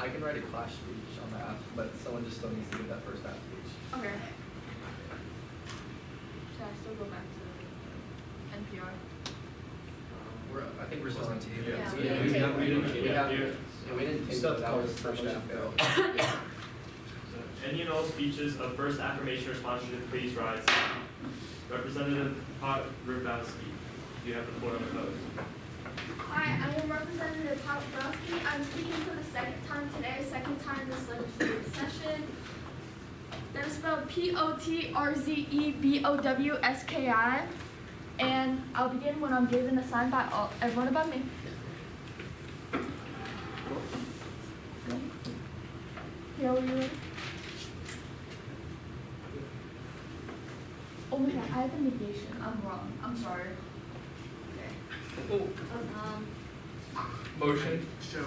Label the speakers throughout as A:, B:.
A: I can write a class speech on that, but someone just still needs to give that first half speech.
B: Okay. Should I still go back to NPR?
A: I think we're still on table.
B: Yeah,
A: We didn't take that was the first half though.
C: Any and all speeches of first affirmation or sponsorship, please rise. Representative Rubowski, you have the floor on the pose.
D: Hi, I am Representative Potbrowski. I'm speaking for the second time today, second time this legislative session. That is spelled P-O-T-R-Z-E-B-O-W-S-K-I. And I'll begin when I'm given a sign by everyone above me. Yeah, are you ready? Oh my god, I have a negation. I'm wrong. I'm sorry. Okay.
A: Motion.
E: So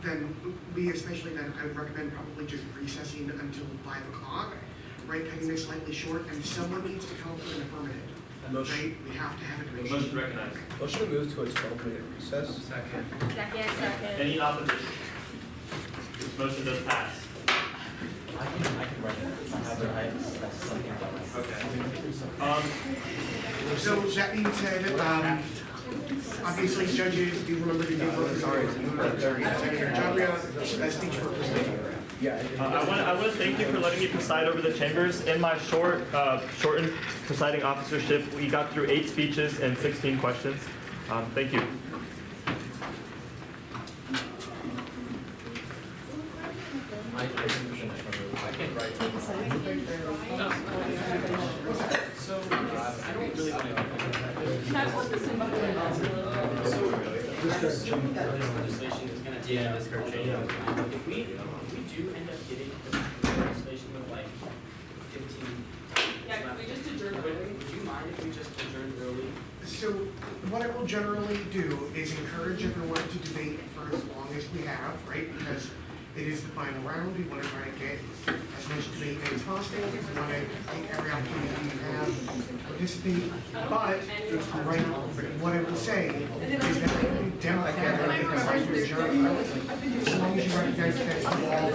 E: then we especially then I would recommend probably just recessing until 5 o'clock, right? Cutting it slightly short, and someone needs to come up with an affirmative. Right? We have to have a
C: Motion
E: commission.
C: recognized.
A: Motion to move to a 12-minute recess. Second.
D: Second.
C: Any in opposition? This motion does pass.
F: I can write it.
C: Okay.
E: So that being said, obviously judges do remember to give Senator Jabria a speech for presiding.
A: Yeah.
C: I want to thank you for letting me preside over the chambers. In my shortened presiding officership, we got through 8 speeches and 16 questions. Thank you.
A: I can write. So I don't really want to.
B: Can I put this in my
G: Assuming that this legislation is going to take this change, if we do end up getting this legislation with like 15.
B: Yeah, can we just adjourn early?
G: Would you mind if we just adjourned early?
E: So what I will generally do is encourage everyone to debate for as long as we have, right? Because it is the final round. We want to try to get as much debate as possible. We want to take every opportunity we have to participate. But, right, what I will say is that Democrats are going to decide to adjourn as long as you recognize that that's the wall.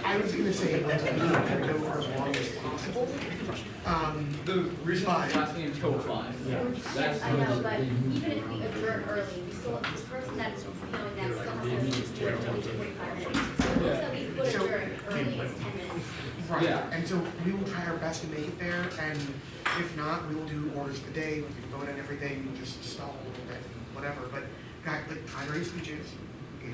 E: I was going to say that we can go for as long as possible.
A: The reason I'm asking until 5.
D: I know, but even if we adjourn early, we still, this person that's appealing that still has to be here until 45 minutes. So we would adjourn early, it's 10 minutes.
E: Right,
A: Yeah.
E: and so we will try our best to make it there, and if not, we will do orders of the day, we can vote on everything, just stall a little bit, whatever, but got like primary speeches.
H: I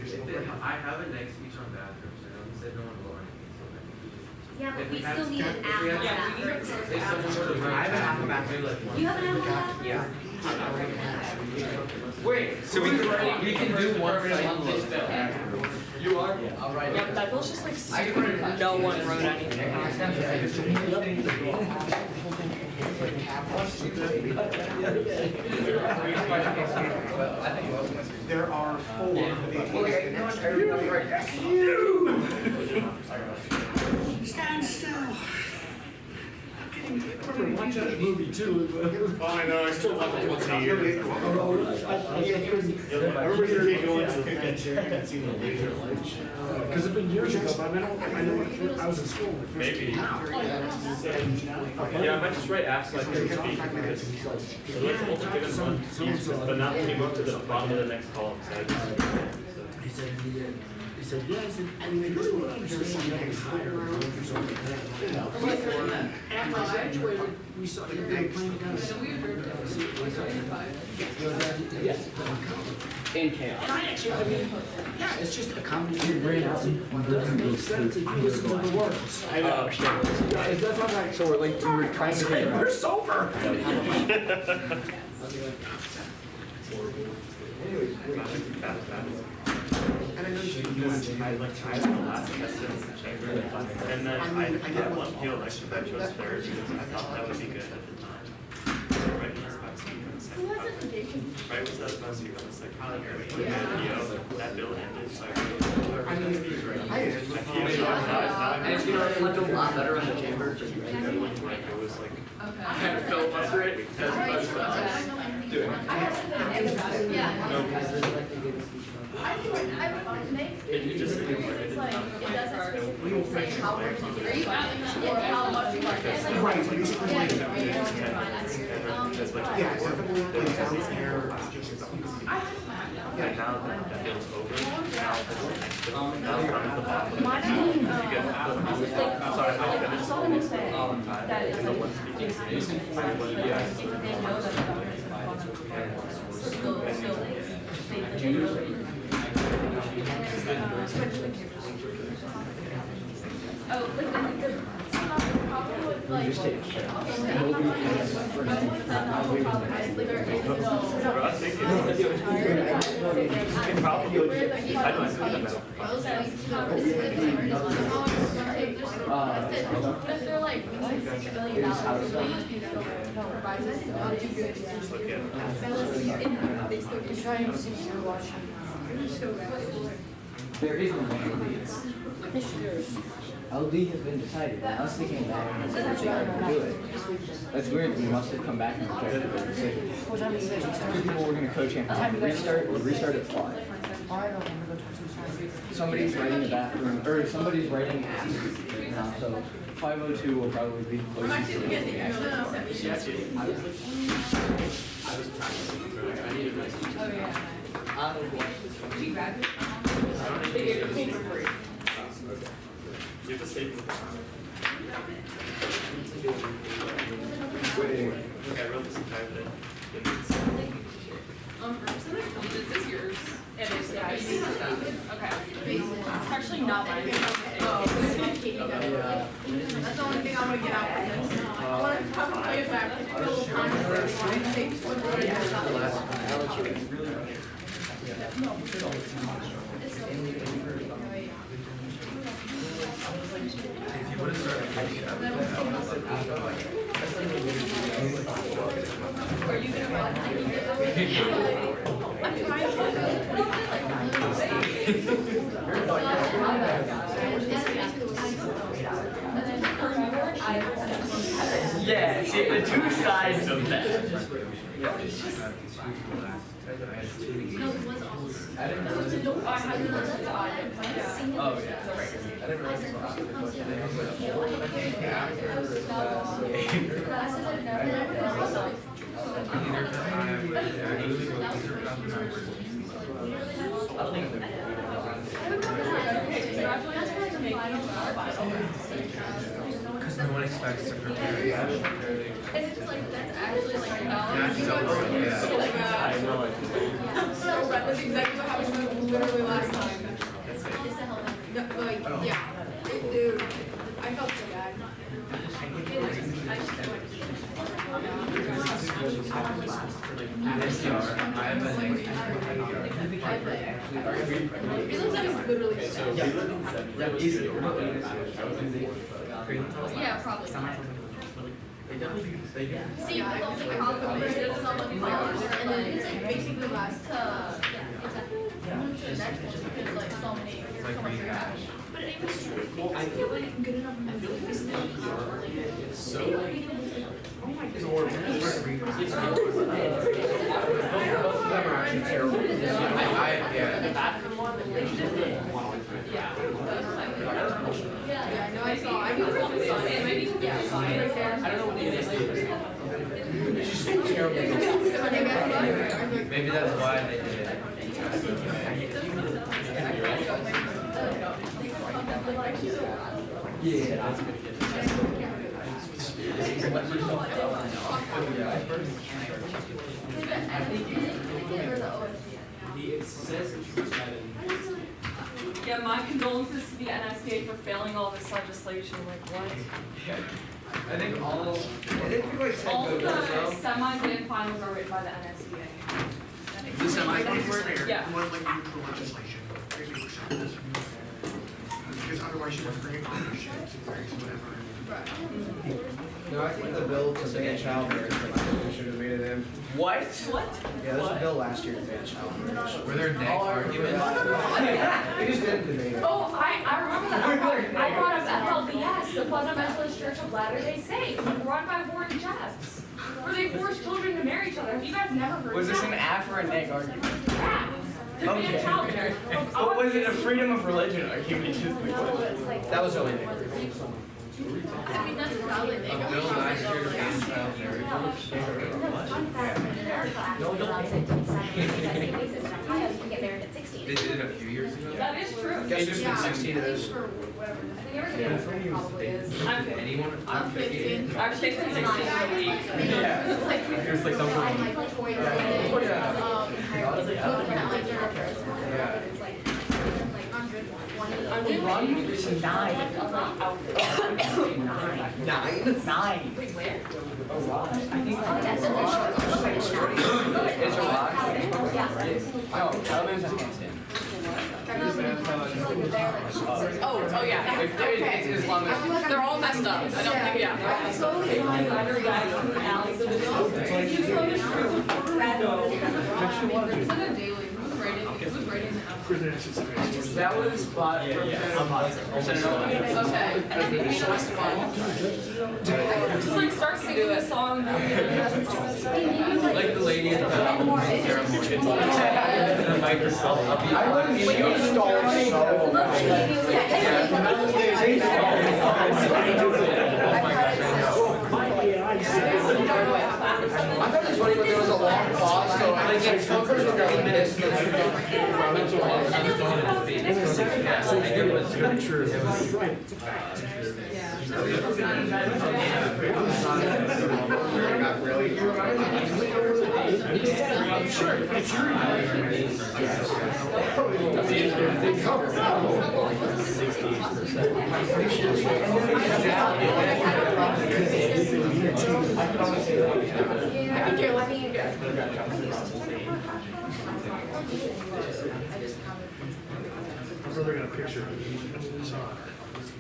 H: have a next speech on bathrooms, I know you said no one will or anything, so I think we just.
D: Yeah, but
H: If
D: we
H: have-
D: still need an
H: if we
D: app
H: have-
D: for that.
H: Say someone sort of, I have an app for bathroom, like one.
D: You have an app for that?
H: Yeah.
A: Wait, so we can do one for one load. You are?
H: Yeah, I'll write it.
B: Yeah, that was just like
A: I can put it in
B: no one wrote anything.
E: There are 4.
I: Stand still.
E: Watch that
I: movie too.
E: Oh, I know, I still love it once a year.
I: Everybody's gonna be going to the convention, I haven't seen the laser light show. Because it's been years ago, but I know when I was in school. when I first
C: Maybe.
I: came out.
C: Yeah, I might just write apps like this speak because so let's also give us one, but not when you go to the bottom of the next column. So I just,
I: He said, yeah, I said, I mean, they really want to understand you can hire around or something like that. You know, after I graduated, we saw the big plane down. Yeah.
G: In chaos.
I: And I actually, I mean, yeah, it's just a combination of brain out. It doesn't make sense if you listen to the words.
G: I know.
I: Yeah, that's not like,
A: So we're like, we're trying to figure
I: we're
A: out.
I: sober.
E: And I know you
C: I like I was the last question in the chamber, and then I had one appeal election that chose third because I thought that would be good at the time. Right, was about to speak on the
D: Who
C: second.
D: has a negation?
C: Right, was about to speak on the second. That bill ended, so I
E: I mean, I
C: feel
G: It's gonna reflect a lot better on the chamber.
C: It was like,
B: Okay.
C: kind of filibuster it because
D: I don't know anything.
C: doing it.
D: I haven't, yeah.
C: No,
D: I would make,
C: Can you just
D: it's like, it doesn't specifically say how much you are you adding that or how much you are getting.
E: Right, so basically like,
C: That's what
E: yeah, definitely like down there, just.
C: And now that feels over. Now I'm at the bottom.
B: Mine,
C: You get
B: like,
C: sorry, I'll
B: like,
C: finish.
B: someone will say that it's like, it's using for, like, if they know that the government is going to still, they know that. Oh, like, the problem with, like,
C: For us, they can probably, I don't see them now.
D: If they're like, we need $6 billion,
C: Just look at it.
F: There is no LD. LD has been decided, unless they came back and said they were gonna do it. That's weird, we must have come back and rejected their decision. Three people were gonna co-champ, restart at 5. Somebody's writing the bathroom, or somebody's writing now, so 5:02 will probably be closest to the
C: I was practicing for like, I needed my teacher.
B: Oh, yeah.
C: You have to stay for the time. Look, I wrote this entire thing.
B: This is yours. It is, yeah. Okay. It's actually not mine.
D: That's the only thing I'm gonna get out of this. I want to probably play it back. It's a little time.
H: If you would have started reading it,
B: Are you gonna run?
D: I'm trying
G: Yeah, see the two sides of that.
F: Oh, yeah. I didn't realize it
H: because no one expects to prepare.
D: It's just like, that's actually like
H: Yeah,
D: knowledge.
H: it's over, yeah.
C: I know it.
J: That's exactly what happened to me literally last time.
D: Just to help them.
J: No, like, yeah, dude, I felt so bad.
H: This year, I have a next.
J: It looks like it's literally.
D: Yeah, probably.
C: They definitely, they do.
D: See, but the only problem is it's not looking like, and then it's like basically last, yeah, exactly. That's because like so many, so much trash. But it was true. I feel like good enough movies is still
C: So,
J: Yeah, no, I saw, I was really sorry.
B: Maybe you can
J: Yeah.
B: find it.
J: I don't know what it is.
H: Maybe that's why they did it.
F: Yeah, that's a good
B: Yeah, my condolences to the NSDA for failing all this legislation, like what?
H: I think all of
B: All of the semis and finals are written by the NSDA.
E: The semi-finals were there,
B: Yeah.
E: you want like neutral legislation, if you accept this. Because otherwise you have to bring in other shit, whatever.
K: No, I think the bill to ban child marriage, we should have made it in.
G: What?
B: What?
K: Yeah, there's a bill last year to ban child marriage.
H: Were there neck arguments?
K: We just didn't debate it.
B: Oh, I remember that. I brought up FLD Fundamentalist Church of Latter-day Saints, run by Warren Jeffs, where they force children to marry each other. Have you guys never heard
F: Was
B: of
F: this
B: that?
F: an af or a neg argument?
B: Yeah. To ban
F: Okay.
B: child marriage.
F: But was it a freedom of religion argument?
K: That was only.
D: I mean, that's valid.
H: A bill last year to ban child marriage. They did it a few years ago.
B: That is true.
K: Guess there's been 16 of those.
B: Probably is. I'm 50.
H: Anyone? I'm 50.
B: I'm 16 a week.
H: Here's like something.
B: I'm doing
F: Run to 9.
K: 9?
F: 9.
B: Wait, where?
F: Oh, wow. I think
K: It's a lot.
F: no, Taliban's Afghanistan.
A: Oh yeah.
K: It's Islamic.
A: They're all messed up. I don't think, yeah.
F: That was bought from
A: Okay.
B: Just like start singing the song.
H: Like the lady at the ceremony.
F: I wouldn't be stalled
K: I thought it was funny, but there was a long pause, so I think it's Trumpers were going this. Not really.
J: I think you're lucky you guys.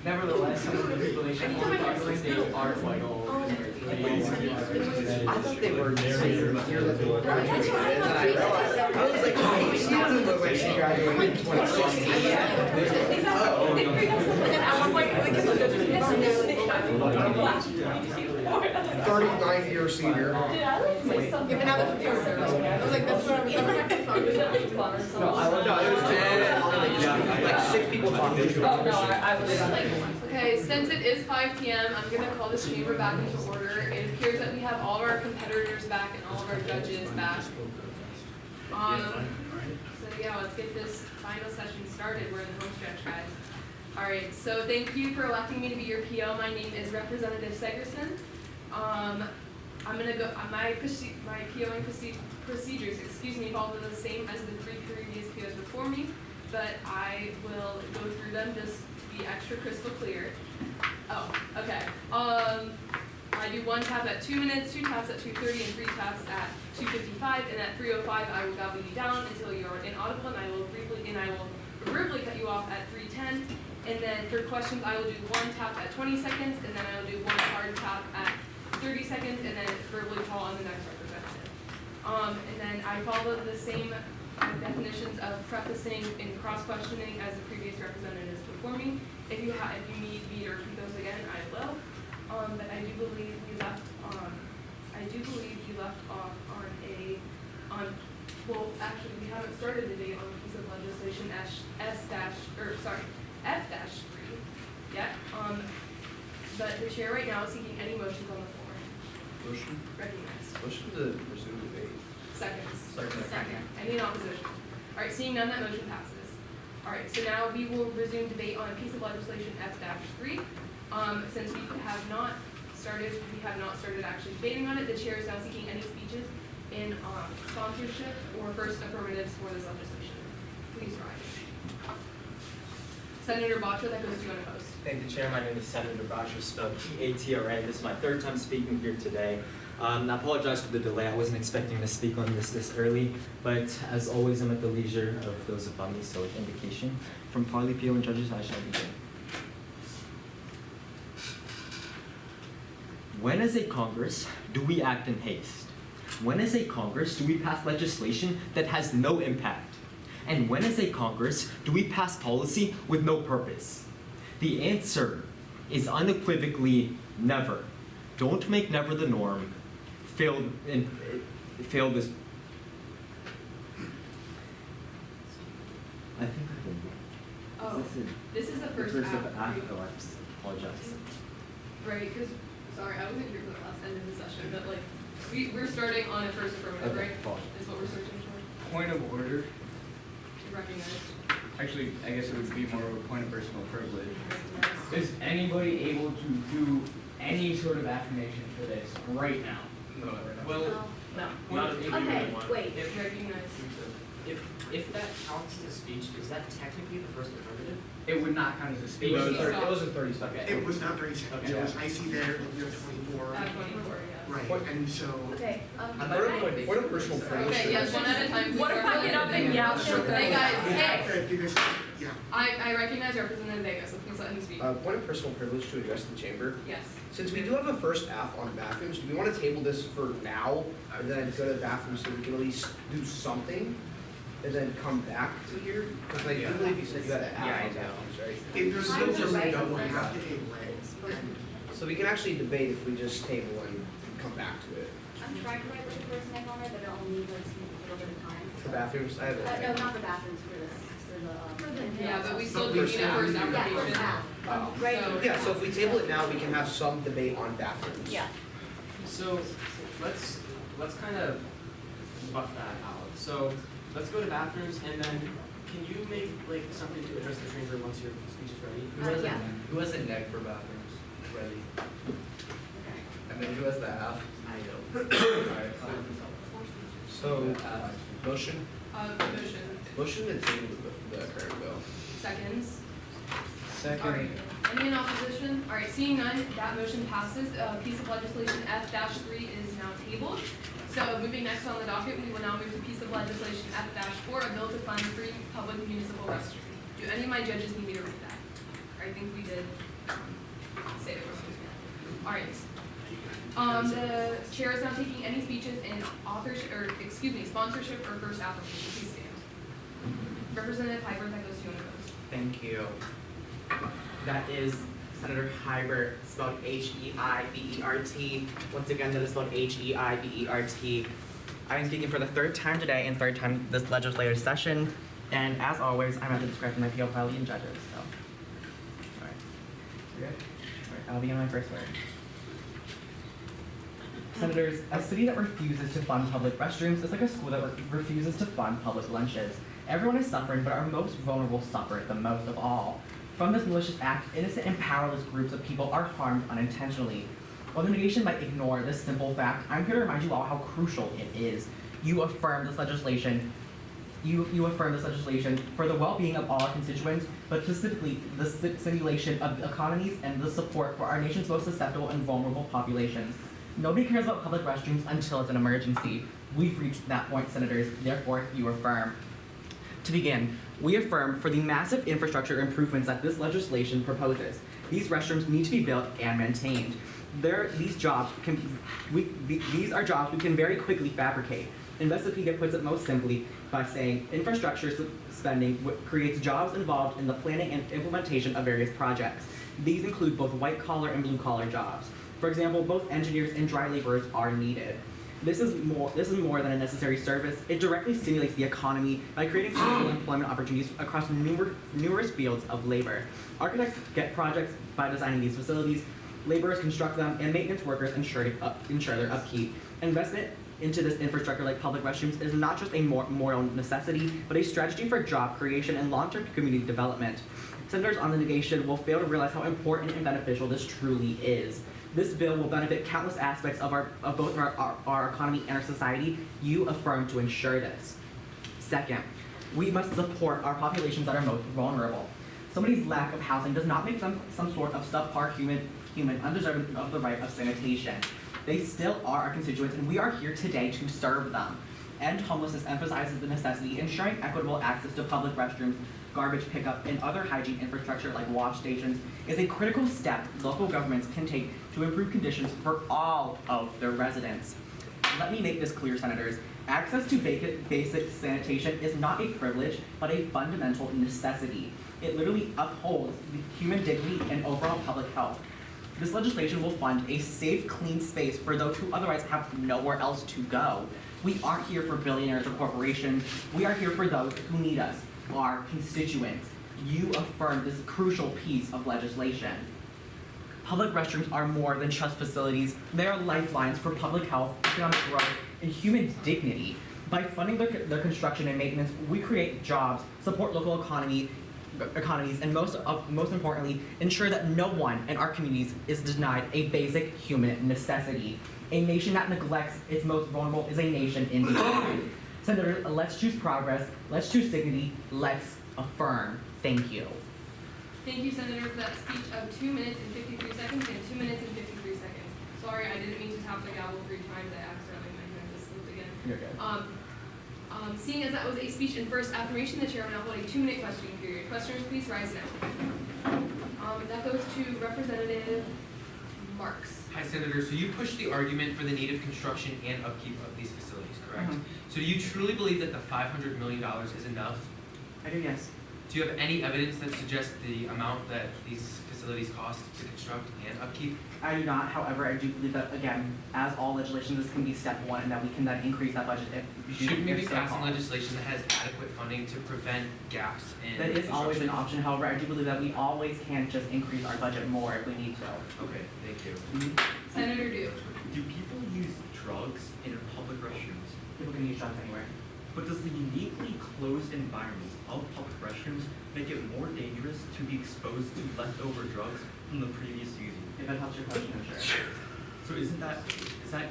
F: Nevertheless, some of the people they should they are quite old. I thought they were married.
K: I was like, hey, she doesn't look like she graduated in 2016.
B: Yeah.
K: 39-year senior.
J: Even out of the I was like, that's what I was like.
K: No, it was 10, like 6 people talking.
B: Oh, no, I was like,
L: Okay, since it is 5 p.m., I'm going to call this chamber back into order. It appears that we have all of our competitors back and all of our judges back. So yeah, let's get this final session started. We're in the home stretch, guys. All right, so thank you for electing me to be your PO. My name is Representative Segerson. I'm gonna go. My POing procedures, involve the same as the 3 previous POs before me, but I will go through them just to be extra crystal clear. Oh, okay. I do 1 tap at 2 minutes, 2 taps at 2:30, and 3 taps at 2:55, and at 3:05 I will gobble you down until you're inaudible, and I will verbally cut you off at 3:10. And then for questions, I will do 1 tap at 20 seconds, and then I will do 1 hard tap at 30 seconds, and then verbally call on the next representative. And then I follow the same definitions of prefacing and cross-questioning as the previous representatives before me. If you need me to repeat those again, I will. But I do believe we left off on well, actually we haven't started the date on a piece of legislation F-3 yet. But the chair right now is seeking any motions on the floor.
H: Motion?
L: Recognized.
H: Motion to resume debate.
L: Seconds.
H: Second.
L: Any in opposition? All right, seeing none, that motion passes. All right, so now we will resume debate on a piece of legislation F-3. Since we have not started actually debating on it, the chair is now seeking any speeches in sponsorship or first affirmatives for this legislation. Please rise. Senator Batra, that goes to you unopposed.
M: Thank the chair. My name is Senator Batra, spelled P-A-T-R-A. This is my 3rd time speaking here today. I apologize for the delay. I wasn't expecting to speak on this early, but as always, I'm at the leisure of those above me, so with indication from Parley, PO, and judges, I shall begin. When as a Congress do we act in haste? When as a Congress do we pass legislation that has no impact? And when as a Congress do we pass policy with no purpose? The answer is unequivocally never. Don't make never the norm. Fail this.
F: I think I can.
L: Oh, this is the first
F: of
L: app.
F: after, I apologize.
L: Right, because, sorry, I wasn't here for the last end of the session, but like, we're starting on a first affirmative, right? Is what we're searching for.
A: Point of order.
L: Recognized.
A: Actually, I guess it would be more of a point of personal privilege.
L: Recognized.
A: Is anybody able to do any sort of affirmation for this right now?
H: No,
G: Well,
L: No.
G: not if you
D: Okay,
G: really want.
D: wait.
G: If,
L: Recognized.
G: if that counts as a speech, is that technically the first affirmative?
A: It would not count as a speech.
L: It was
K: It wasn't 30 seconds.
E: It was not 30 seconds, it
A: Okay.
E: was, I see there, you have 24,
L: 24, yeah.
E: right, and so.
D: Okay,
K: What a personal privilege.
L: Okay, yes, one at a time.
B: What if I get up and yell?
L: Hey guys, hey,
E: Do this, yeah.
L: I recognize Representative Vega, so please let him speak.
K: Point of personal privilege to address the chamber.
L: Yes.
K: Since we do have a first F on bathrooms, do we want to table this for now and then go to the bathroom so we can at least do something and then come back to here? Because I do believe you said you had an F on bathrooms, right?
E: If there's no just we'll have to table it.
K: So we can actually debate if we just table and come back to it.
D: I'm trying to write like the first name on it, but it'll need like a little bit of time.
K: For bathrooms, I have it.
D: No, not the bathrooms, for this, for the.
L: Yeah, but we still
E: But
L: do
E: we
L: need a
E: should-
L: first
D: Yeah,
L: application.
D: first half.
K: Oh.
D: Right.
L: So-
K: Yeah, so if we table it now, we can have some debate on bathrooms.
D: Yeah.
G: So let's kind of buff that out. So let's go to bathrooms, and then can you make like something to address the chamber once your speech is ready?
D: Yeah.
H: Who has a neck for bathrooms? Ready. And then who has the half?
G: I don't.
H: Alright,
K: So, motion?
L: Motion.
K: Motion to table the current bill.
L: Seconds.
A: Second.
L: Alright, any in opposition? Alright, seeing none, that motion passes. Piece of legislation F-3 is now tabled. So moving next on the docket, we will now move to piece of legislation F-4, a bill to fund free public municipal restrooms. Do any of my judges need me to read that? I think we did say it was. Alright. The chair is now taking any speeches in sponsorship or first application. Please stand. Representative Piper, that goes to you on those.
N: Thank you. That is Senator Heibert, spelled H-E-I-B-E-R-T. Once again, that is spelled H-E-I-B-E-R-T. I am speaking for the third time today and third time this legislative session. And as always, I'm at the discretion of my PO and judges, so. All right. We're good? All right, I'll begin my first word. Senators, a city that refuses to fund public restrooms is like a school that refuses to fund public lunches. Everyone is suffering, but our most vulnerable suffer the most of all. From this malicious act, innocent and powerless groups of people are harmed unintentionally. While the nation might ignore this simple fact, I'm here to remind you all how crucial it is. You affirm this legislation. You affirm this legislation for the well-being of all our constituents, but specifically the stimulation of economies and the support for our nation's most susceptible and vulnerable populations. Nobody cares about public restrooms until it's an emergency. We've reached that point, Senators, therefore you affirm. To begin, we affirm for the massive infrastructure improvements that this legislation proposes. These restrooms need to be built and maintained. These are jobs we can very quickly fabricate. Investopedia puts it most simply by saying infrastructure spending creates jobs involved in the planning and implementation of various projects. These include both white-collar and blue-collar jobs. For example, both engineers and dry laborers are needed. This is more than a necessary service. It directly stimulates the economy by creating suitable employment opportunities across numerous fields of labor. Architects get projects by designing these facilities, laborers construct them, and maintenance workers ensure their upkeep. Investment into this infrastructure like public restrooms is not just a moral necessity, but a strategy for job creation and long-term community development. Senators on the negation will fail to realize how important and beneficial this truly is. This bill will benefit countless aspects of both our economy and our society. You affirm to ensure this. Second, we must support our populations that are most vulnerable. Somebody's lack of housing does not make them some sort of subpar human undeserving of the right of sanitation. They still are our constituents, and we are here today to serve them. End homelessness emphasizes the necessity ensuring equitable access to public restrooms, garbage pickup, and other hygiene infrastructure like wash stations is a critical step local governments can take to improve conditions for all of their residents. Let me make this clear, Senators. Access to basic sanitation is not a privilege, but a fundamental necessity. It literally upholds the human dignity and overall public health. This legislation will fund a safe, clean space for those who otherwise have nowhere else to go. We aren't here for billionaires or corporations. We are here for those who need us, our constituents. You affirm this crucial piece of legislation. Public restrooms are more than just facilities. They are lifelines for public health, economic growth, and human dignity. By funding their construction and maintenance, we create jobs, support local economies, and most importantly, ensure that no one in our communities is denied a basic human necessity. A nation that neglects its most vulnerable is a nation in decline. Senator, let's choose progress, let's choose dignity, let's affirm. Thank you.
L: Thank you, Senator, for that speech of 2 minutes and 53 seconds and 2 minutes and 53 seconds. Sorry, I didn't mean to tap the gavel 3 times. I accidentally my hand just slipped again.
N: You're good.
L: Seeing as that was a speech in first affirmation, the chair will now hold a 2-minute questioning period. Questioners, please rise now. That goes to Representative Marks.
H: Hi, Senator. So you pushed the argument for the need of construction and upkeep of these facilities, correct? So do you truly believe that the $500 million is enough?
N: I do, yes.
H: Do you have any evidence that suggests the amount that these facilities cost to construct and upkeep?
N: I do not, however, I do believe that, again, as all legislation, this can be step one, and that we can then increase that budget if
H: Shouldn't we be
N: if so
H: passing
N: called.
H: legislation that has adequate funding to prevent gaps in
N: That is always an
H: construction?
N: option, however, I do believe that we always can just increase our budget more if we need to.
H: Okay, thank you.
L: Senator Dew.
C: Do people use drugs in public restrooms?
N: People can use drugs anywhere.
C: But does the uniquely closed environment of public restrooms make it more dangerous to be exposed to leftover drugs from the previous user?
N: If that helps your question, I'm sure.
C: So is that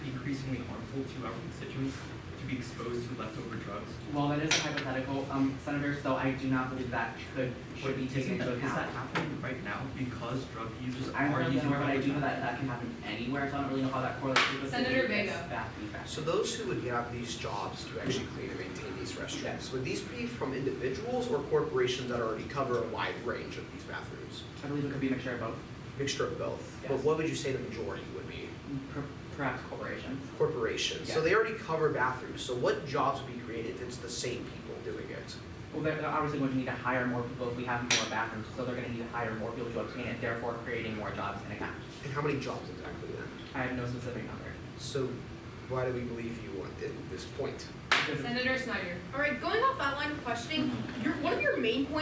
C: increasingly harmful to our constituents to be exposed to leftover drugs?
N: Well, that is a hypothetical, Senator, so I do not believe that should be taken into
C: Is that
N: account.
C: happening right now because drug users
N: I'm
C: are
N: not
C: using
N: aware, but I
C: drugs?
N: do know that can happen anywhere, so I don't really know how that correlates to the
L: Senator Vega.
K: So those who would have these jobs to actually clean and maintain these restrooms, would these be from individuals or corporations that already cover a wide range of these bathrooms?
N: I believe it could be a mixture of both.
K: Mixture of both.
N: Yes.
K: But what would you say the majority would be?
N: Perhaps corporations.
K: Corporations. So
N: Yes.
K: they already cover bathrooms. So what jobs would be created if it's the same people doing it?
N: Well, they're obviously going to need to hire more people if we have more bathrooms, so they're going to need to hire more people to obtain it, therefore creating more jobs in account.
K: And how many jobs exactly then?
N: I have no specific number.
K: So why do we believe you at this point?
N: Because
L: Senator Snyder.
J: All right, going off that line of questioning, one of your main points